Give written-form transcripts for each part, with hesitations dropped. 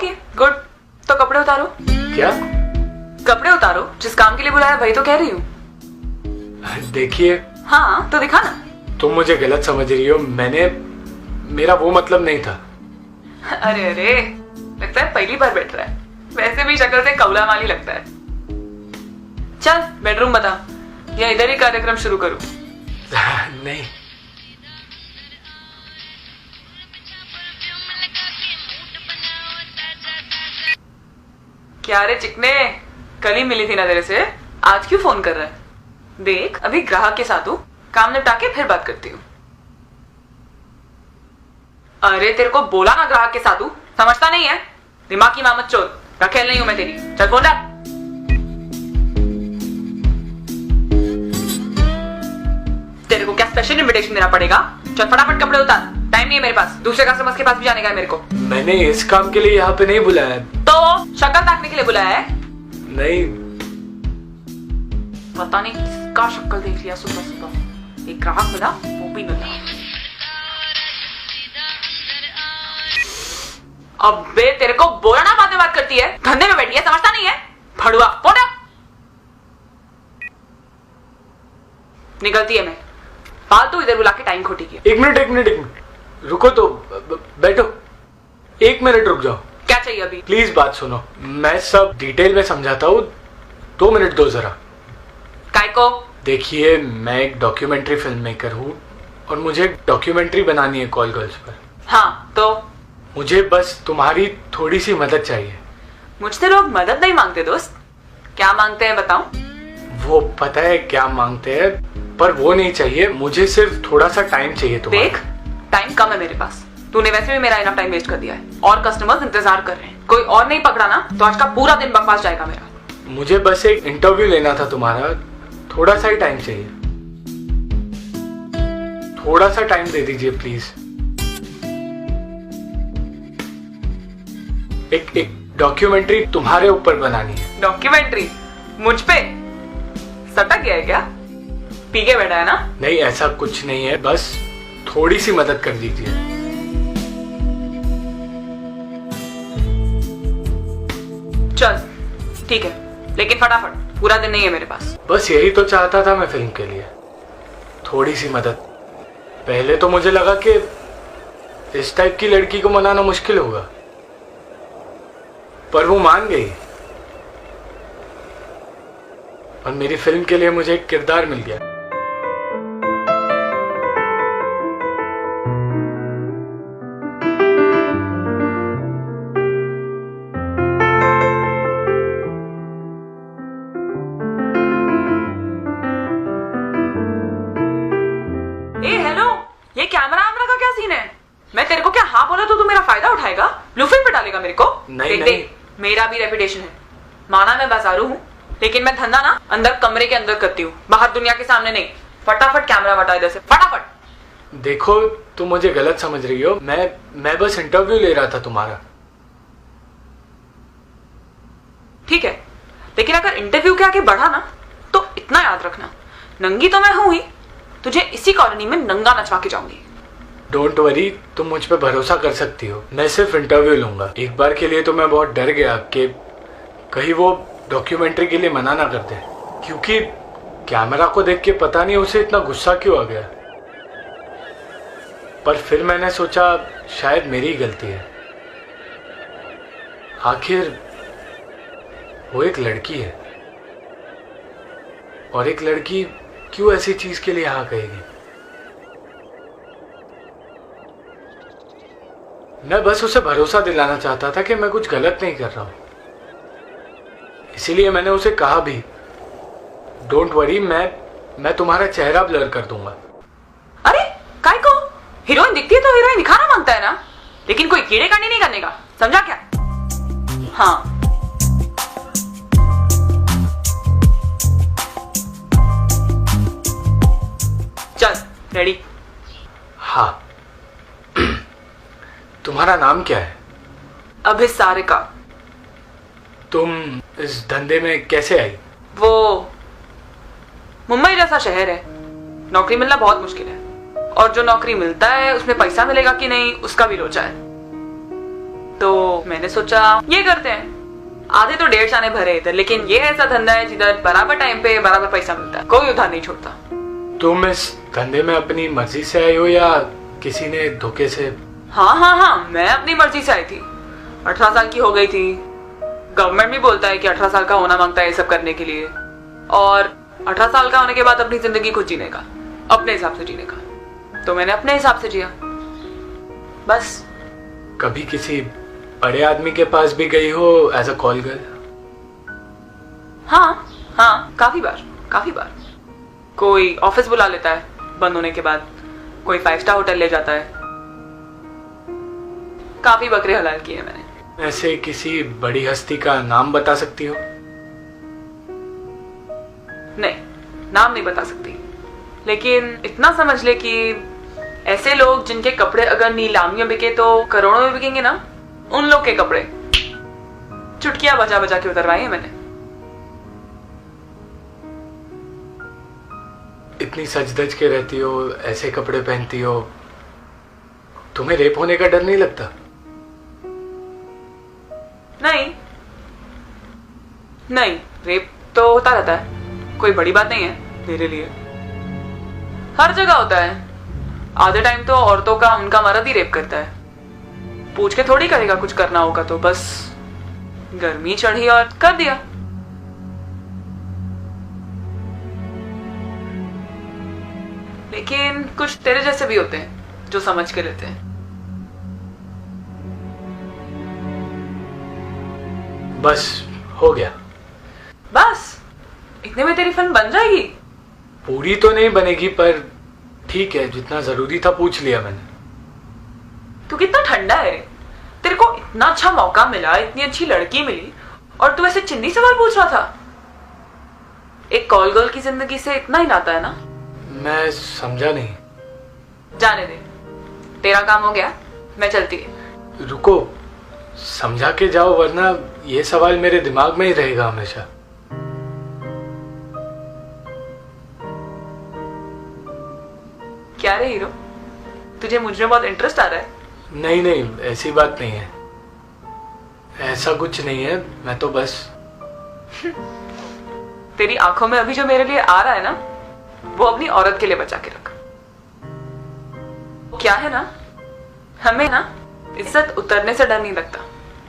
Okay good. तो कपड़े उतारो। क्या? कपड़े उतारो, जिस काम के लिए बुलाया वही तो कह रही हूँ। देखिए, हाँ तो दिखा ना। तुम मुझे गलत समझ रही हो, मेरा वो मतलब नहीं था। अरे अरे, लगता है पहली बार बैठ रहा है। वैसे भी शक्ल से कौला माली लगता है। चल बेडरूम बता, या इधर ही कार्यक्रम शुरू करूं? नहीं। क्या रे चिकने, कल ही मिली थी ना तेरे से, आज क्यों फोन कर रहा है? देख अभी ग्राहक के साथ हूँ, काम निपटा के फिर बात करती हूँ। अरे तेरे को बोला ना ग्राहक के साथ हूँ, समझता नहीं है? दिमाग की मामत चोर, रखेल नहीं हूं मैं तेरी। चल फोन रख। तेरे को क्या स्पेशल इनविटेशन देना पड़ेगा? चल फटाफट कपड़े उतार, टाइम नहीं है मेरे पास, दूसरे कस्टमर्स के पास भी जाने का है मेरे को। मैंने इस काम के लिए यहाँ पे नहीं बुलाया। तो शक्ल ताकने के लिए बुलाया है? नहीं। पता नहीं किसका शक्ल देख लिया सुबह सुबह। एक ग्राहक मिला, वो भी मिला। अबे तेरे को बोला ना बाद में बात करती है, धंधे में बैठी है, समझता नहीं है? भड़ुआ फोन रख। निकलती है मैं, फालतू इधर बुला के टाइम खोटी किया। एक मिनट रुको तो, बैठो। 1 मिनट रुक जाओ। क्या चाहिए अभी? प्लीज बात सुनो, मैं सब डिटेल में समझाता हूँ, 2 मिनट दो जरा। काय को? देखिए, मैं एक डॉक्यूमेंट्री फिल्म मेकर हूँ और मुझे एक डॉक्यूमेंट्री बनानी है कॉल गर्ल्स पर। हाँ तो मुझे बस तुम्हारी थोड़ी सी मदद चाहिए। मुझसे लोग मदद नहीं मांगते दोस्त, क्या मांगते हैं बताओ? वो पता है क्या मांगते हैं, पर वो नहीं चाहिए, मुझे सिर्फ थोड़ा सा टाइम चाहिए तुम्हारा। देख टाइम कम है मेरे पास, तूने वैसे भी मेरा इनफ टाइम वेस्ट कर दिया है और कस्टमर्स इंतजार कर रहे हैं। कोई और नहीं पकड़ा ना तो आज का पूरा दिन बकवास जाएगा मेरा। मुझे बस एक इंटरव्यू लेना था तुम्हारा, थोड़ा सा ही टाइम चाहिए। थोड़ा सा टाइम दे दीजिए प्लीज। एक डॉक्यूमेंट्री तुम्हारे ऊपर बनानी है। डॉक्यूमेंट्री मुझ पे? सटक गया है क्या? पी के बैठा है ना? नहीं, ऐसा कुछ नहीं है, बस थोड़ी सी मदद कर दीजिए। चल ठीक है, लेकिन फटाफट, पूरा दिन नहीं है मेरे पास। बस यही तो चाहता था मैं फिल्म के लिए, थोड़ी सी मदद। पहले तो मुझे लगा कि इस टाइप की लड़की को मनाना मुश्किल होगा, पर वो मान गई और मेरी फिल्म के लिए मुझे एक किरदार मिल गया। ए हेलो, ये कैमरा का क्या सीन है? मैं तेरे को क्या हाँ बोला तो तू मेरा फायदा उठाएगा, ब्लू फिल्म पे डालेगा मेरे को? नहीं, देख देख, मेरा भी रेपुटेशन है। माना मैं बाजारू हूँ, लेकिन मैं धंधा ना अंदर कमरे के अंदर करती हूँ, बाहर दुनिया के सामने नहीं। फटाफट कैमरा हटा इधर से, फटाफट। देखो, तुम मुझे गलत समझ रही हो, मैं बस इंटरव्यू ले रहा था तुम्हारा। ठीक है, लेकिन अगर इंटरव्यू के आगे बढ़ा ना तो इतना याद रखना, नंगी तो मैं हूं ही, तुझे इसी कॉलोनी में नंगा नचवा के जाऊंगी। डोंट वरी, तुम मुझ पे भरोसा कर सकती हो। मैं सिर्फ इंटरव्यू लूंगा। एक बार के लिए तो मैं बहुत डर गया कि कहीं वो डॉक्यूमेंट्री के लिए मना ना कर दे, क्योंकि कैमरा को देख के पता नहीं उसे इतना गुस्सा क्यों आ गया। पर फिर मैंने सोचा शायद मेरी ही गलती है। आखिर वो एक लड़की है, और एक लड़की क्यों ऐसी चीज के लिए हाँ कहेगी। मैं बस उसे भरोसा दिलाना चाहता था कि मैं कुछ गलत नहीं कर रहा हूं, इसीलिए मैंने उसे कहा भी, डोंट वरी, मैं तुम्हारा चेहरा ब्लर कर दूंगा। अरे काय को? हीरोइन दिखती है तो हीरोइन दिखाना मांगता है ना, लेकिन कोई कीड़े कांडे नहीं करने का, समझा क्या? हाँ चल रेडी। हाँ। तुम्हारा नाम क्या है? अभिसारिका। तुम इस धंधे में कैसे आई? वो मुंबई जैसा शहर है, नौकरी मिलना बहुत मुश्किल है, और जो नौकरी मिलता है उसमें पैसा मिलेगा कि नहीं उसका भी लोचा है। तो मैंने सोचा ये करते हैं। आधे तो 1.5 आने भरे इधर, लेकिन ये ऐसा धंधा है जिधर बराबर टाइम पे बराबर पैसा मिलता है, कोई उधार नहीं छोड़ता। तुम इस धंधे में अपनी मर्जी से आई हो या किसी ने धोखे से? हाँ, मैं अपनी मर्जी से आई थी। 18 साल की हो गई थी। गवर्नमेंट भी बोलता है कि 18 साल का होना मांगता है ये सब करने के लिए, और 18 साल का होने के बाद अपनी जिंदगी खुद जीने का, अपने हिसाब से जीने का। तो मैंने अपने हिसाब से जिया, बस। कभी किसी बड़े आदमी के पास भी गई हो एज अ कॉल गर्ल? हाँ, काफी बार। कोई ऑफिस बुला लेता है बंद होने के बाद, कोई 5 स्टार होटल ले जाता है। काफी बकरे हलाल किए मैंने। ऐसे किसी बड़ी हस्ती का नाम बता सकती हो? नहीं, नाम नहीं बता सकती, लेकिन इतना समझ ले कि ऐसे लोग जिनके कपड़े अगर नीलामी में बिके तो करोड़ों में बिकेंगे ना, उन लोग के कपड़े चुटकियां बजा बजा के उतरवाए हैं मैंने। इतनी सज धज के रहती हो, ऐसे कपड़े पहनती हो, तुम्हें रेप होने का डर नहीं लगता? नहीं, रेप तो होता रहता है, कोई बड़ी बात नहीं है मेरे लिए। हर जगह होता है। आधे टाइम तो औरतों का उनका मर्द ही रेप करता है। पूछ के थोड़ी करेगा कुछ करना होगा तो, बस गर्मी चढ़ी और कर दिया। लेकिन कुछ तेरे जैसे भी होते हैं जो समझ के लेते हैं। बस हो गया। बस इतने में तेरी फिल्म बन जाएगी? पूरी तो नहीं बनेगी, पर ठीक है, जितना जरूरी था पूछ लिया मैंने। तू कितना ठंडा है रे। तेरे को इतना अच्छा मौका मिला, इतनी अच्छी लड़की मिली, और तू ऐसे चिन्नी सवाल पूछ रहा था। एक कॉल गर्ल की जिंदगी से इतना ही नाता है ना। मैं समझा नहीं। जाने दे, तेरा काम हो गया, मैं चलती है। रुको, समझा के जाओ, वरना ये सवाल मेरे दिमाग में ही रहेगा हमेशा। क्या रे हीरो, तुझे मुझ में बहुत इंटरेस्ट आ रहा है? नहीं, ऐसी बात नहीं है, ऐसा कुछ नहीं है। मैं तो बस तेरी आंखों में अभी जो मेरे लिए आ रहा है ना, वो अपनी औरत के लिए बचा के रख। क्या है ना, हमें ना इज्जत उतरने से डर नहीं लगता,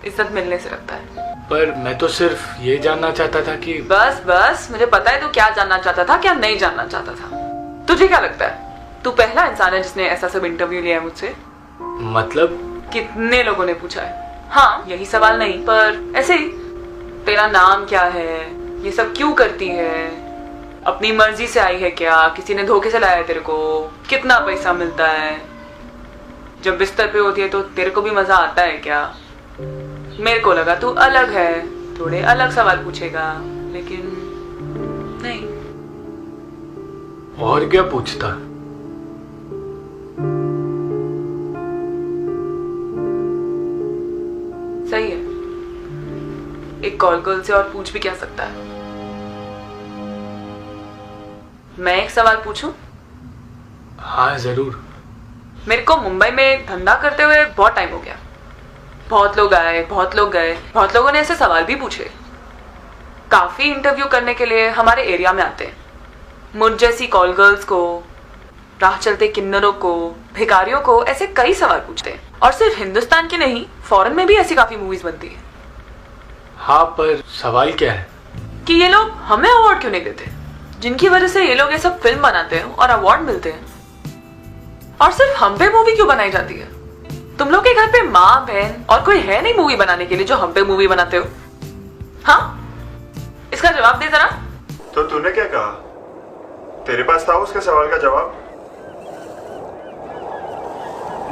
इज्जत मिलने से लगता है। पर मैं तो सिर्फ ये जानना चाहता था कि बस मुझे पता है तू क्या जानना चाहता था, क्या नहीं जानना चाहता था। तुझे क्या लगता है तू पहला इंसान है जिसने ऐसा सब इंटरव्यू लिया है मुझसे? मतलब कितने लोगों ने पूछा है। हाँ, यही सवाल नहीं, पर ऐसे ही, तेरा नाम क्या है, ये सब क्यों करती है, अपनी मर्जी से आई है क्या, किसी ने धोखे से लाया है तेरे को, कितना पैसा मिलता है, जब बिस्तर पे होती है तो तेरे को भी मजा आता है क्या? मेरे को लगा तू अलग है, थोड़े अलग सवाल पूछेगा, लेकिन नहीं। और क्या पूछता? सही है, एक कॉल गर्ल से और पूछ भी क्या सकता है। मैं एक सवाल पूछूं? हाँ जरूर। मेरे को मुंबई में धंधा करते हुए बहुत टाइम हो गया। बहुत लोग आए, बहुत लोग गए, बहुत लोगों ने ऐसे सवाल भी पूछे। काफी इंटरव्यू करने के लिए हमारे एरिया में आते हैं। मुझ जैसी कॉल गर्ल्स को, राह चलते किन्नरों को, भिखारियों को ऐसे कई सवाल पूछते हैं। और सिर्फ हिंदुस्तान की नहीं, फॉरेन में भी ऐसी काफी मूवीज बनती है। हाँ, पर सवाल क्या है कि ये लोग हमें अवार्ड क्यों नहीं देते, जिनकी वजह से ये लोग ये सब फिल्म बनाते हैं और अवार्ड मिलते हैं, और सिर्फ हम पे मूवी क्यों बनाई जाती है? तुम लोग के घर पे माँ बहन और कोई है नहीं मूवी बनाने के लिए जो हम पे मूवी बनाते हो? हाँ, इसका जवाब दे जरा। तो तूने क्या कहा? तेरे पास था उसके सवाल का जवाब?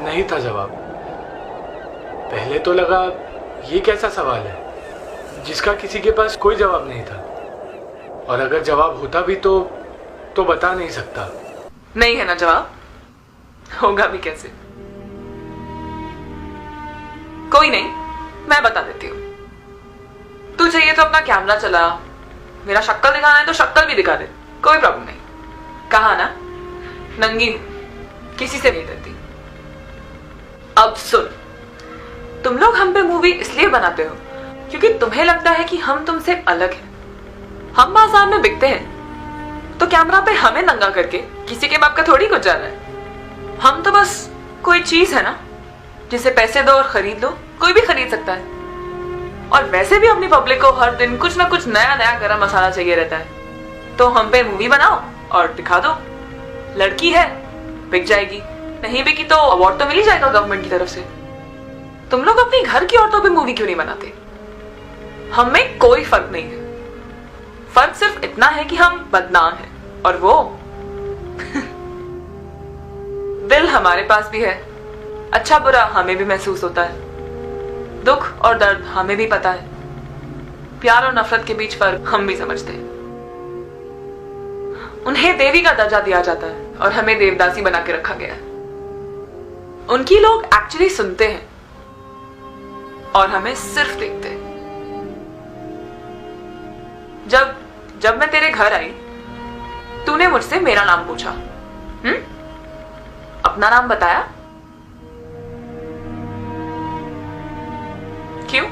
नहीं था जवाब। पहले तो लगा ये कैसा सवाल है जिसका किसी के पास कोई जवाब नहीं था, और अगर जवाब होता भी तो बता नहीं सकता। नहीं है ना जवाब, होगा भी कैसे? कोई नहीं, मैं बता देती हूँ। तू चाहिए तो अपना कैमरा चला, मेरा शक्ल दिखाना है तो शक्ल भी दिखा दे, कोई प्रॉब्लम नहीं। कहा ना, नंगी हूं, किसी से नहीं डरती। अब सुन, तुम लोग हम पे मूवी इसलिए बनाते हो क्योंकि तुम्हें लगता है कि हम तुमसे अलग हैं। हम बाजार में बिकते हैं तो कैमरा पे हमें नंगा करके किसी के बाप का थोड़ी कुछ जा रहा है। हम तो बस कोई चीज है ना जिसे पैसे दो और खरीद लो, कोई भी खरीद सकता है। और वैसे भी अपनी पब्लिक को हर दिन कुछ ना कुछ नया नया गरम मसाला चाहिए रहता है, तो हम पे मूवी बनाओ और दिखा दो। लड़की है, बिक जाएगी, नहीं बिकी तो अवार्ड तो मिल ही जाएगा गवर्नमेंट की तरफ से। तुम लोग अपनी घर की औरतों पे मूवी क्यों नहीं बनाते? हम में कोई फर्क नहीं है, फर्क सिर्फ इतना है कि हम बदनाम हैं और वो दिल हमारे पास भी है, अच्छा बुरा हमें भी महसूस होता है, दुख और दर्द हमें भी पता है, प्यार और नफरत के बीच फर्क हम भी समझते हैं। उन्हें देवी का दर्जा दिया जाता है और हमें देवदासी बना के रखा गया है। उनकी लोग एक्चुअली सुनते हैं और हमें सिर्फ देखते हैं। जब मैं तेरे घर आई तूने मुझसे मेरा नाम पूछा, अपना नाम बताया? क्यों?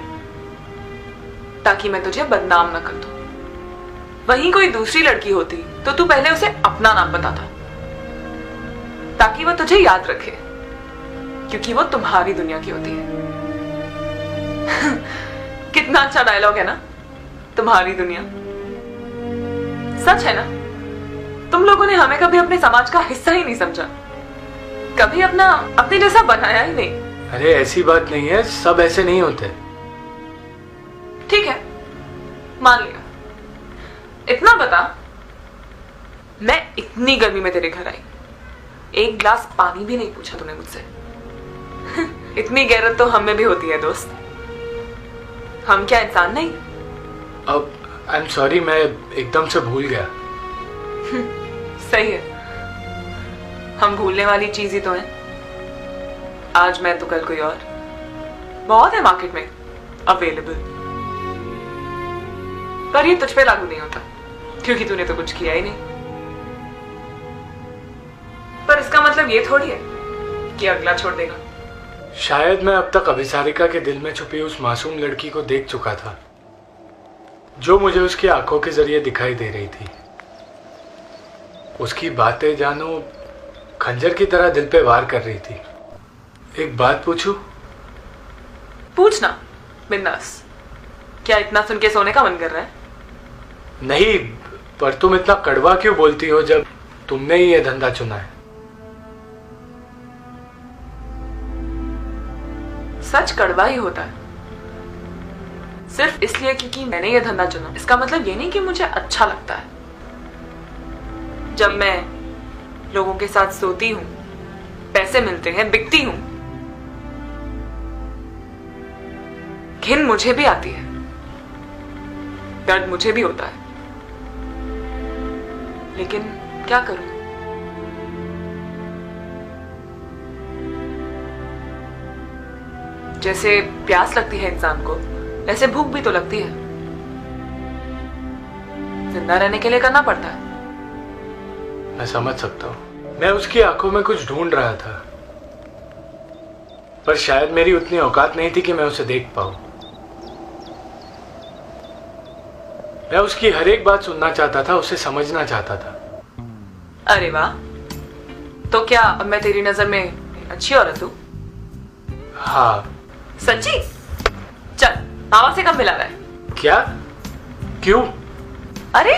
ताकि मैं तुझे बदनाम न कर दूं। वहीं कोई दूसरी लड़की होती तो तू पहले उसे अपना नाम बताता, ताकि वो तुझे याद रखे, क्योंकि वो तुम्हारी दुनिया की होती है। कितना अच्छा डायलॉग है ना, तुम्हारी दुनिया। सच है ना, तुम लोगों ने हमें कभी अपने समाज का हिस्सा ही नहीं समझा, कभी अपने जैसा बनाया ही नहीं। अरे ऐसी बात नहीं है, सब ऐसे नहीं होते। ठीक है, मान लिया। इतना बता, मैं इतनी गर्मी में तेरे घर आई, एक गिलास पानी भी नहीं पूछा तूने मुझसे। इतनी गैरत तो हम में भी होती है दोस्त, हम क्या इंसान नहीं? अब आई एम सॉरी, मैं एकदम से भूल गया। सही है, हम भूलने वाली चीज ही तो है। आज मैं तो कल कोई और, बहुत है मार्केट में अवेलेबल, पर ये तुझ पे लागू नहीं होता क्योंकि तूने तो कुछ किया ही नहीं। पर इसका मतलब ये थोड़ी है कि अगला छोड़ देगा। शायद मैं अब तक अभिसारिका के दिल में छुपी उस मासूम लड़की को देख चुका था, जो मुझे उसकी आंखों के जरिए दिखाई दे रही थी। उसकी बातें जानो खंजर की तरह दिल पे वार कर रही थी। एक बात पूछूं? पूछना बिंदास। क्या इतना सुन के सोने का मन कर रहा है? नहीं, पर तुम इतना कड़वा क्यों बोलती हो जब तुमने ही ये धंधा चुना है? सच कड़वा ही होता है, सिर्फ इसलिए क्योंकि मैंने ये धंधा चुना। इसका मतलब ये नहीं कि मुझे अच्छा लगता है। जब मैं लोगों के साथ सोती हूं, पैसे मिलते हैं, बिकती हूं, घिन मुझे भी आती है, दर्द मुझे भी होता है, लेकिन क्या करूं? जैसे प्यास लगती है इंसान को, ऐसे भूख भी तो लगती है। जिंदा रहने के लिए करना पड़ता है। मैं समझ सकता हूँ। मैं उसकी आंखों में कुछ ढूंढ रहा था, पर शायद मेरी उतनी औकात नहीं थी कि मैं उसे देख पाऊं। मैं उसकी हर एक बात सुनना चाहता था, उसे समझना चाहता था। अरे वाह, तो क्या अब मैं तेरी नजर में अच्छी औरत हूँ? हाँ। सच्ची? चल, मामा से कब मिला रहा है? क्या? क्यों? अरे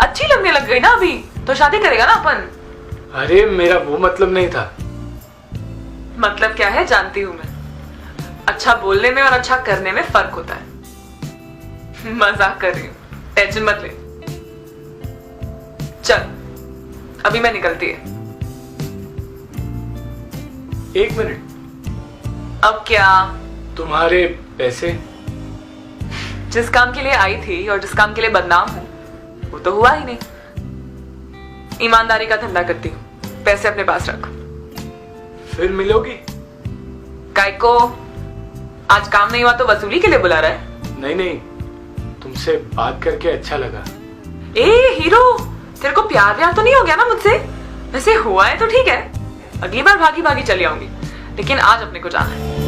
अच्छी लगने लग गई ना अभी, तो शादी करेगा ना अपन? अरे मेरा वो मतलब नहीं था। मतलब क्या है जानती हूँ मैं। अच्छा बोलने में और अच्छा करने में फर्क होता है। मजाक कर रही हूँ, टेंशन मत ले। चल अभी मैं निकलती है। एक मिनट। अब क्या? तुम्हारे पैसे? जिस काम के लिए आई थी और जिस काम के लिए बदनाम हूं, वो तो हुआ ही नहीं। ईमानदारी का धंधा करती हूँ, पैसे अपने पास रख। फिर मिलोगी? काय को? आज काम नहीं हुआ तो वसूली के लिए बुला रहा है? नहीं नहीं, तुमसे बात करके अच्छा लगा। ए हीरो, तेरे को प्यार व्यार तो नहीं हो गया ना मुझसे? वैसे हुआ है तो ठीक है, अगली बार भागी भागी चली आऊंगी, लेकिन आज अपने को जाना है।